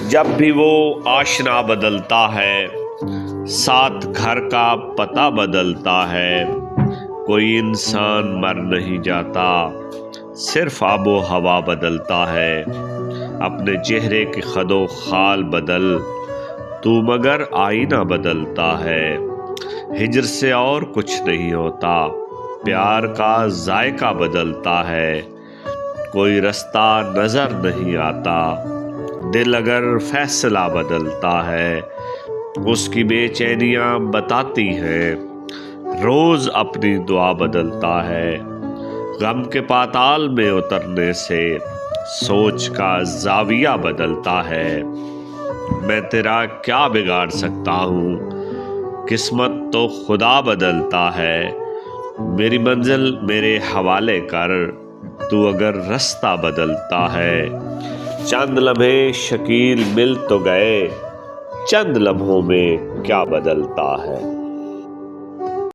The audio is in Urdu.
جب بھی وہ آشنا بدلتا ہے، ساتھ گھر کا پتہ بدلتا ہے، کوئی انسان مر نہیں جاتا، صرف آب و ہوا بدلتا ہے۔ اپنے چہرے کی خد و خال بدل، تو مگر آئینہ بدلتا ہے۔ ہجر سے اور کچھ نہیں ہوتا، پیار کا ذائقہ بدلتا ہے۔ کوئی رستہ نظر نہیں آتا، دل اگر فیصلہ بدلتا ہے۔ اس کی بے چینیاں بتاتی ہیں، روز اپنی دعا بدلتا ہے۔ غم کے پاتال میں اترنے سے سوچ کا زاویہ بدلتا ہے۔ میں تیرا کیا بگاڑ سکتا ہوں، قسمت تو خدا بدلتا ہے۔ میری منزل میرے حوالے کر، تو اگر رستہ بدلتا ہے۔ چند لمحے شکیل مل تو گئے، چند لمحوں میں کیا بدلتا ہے۔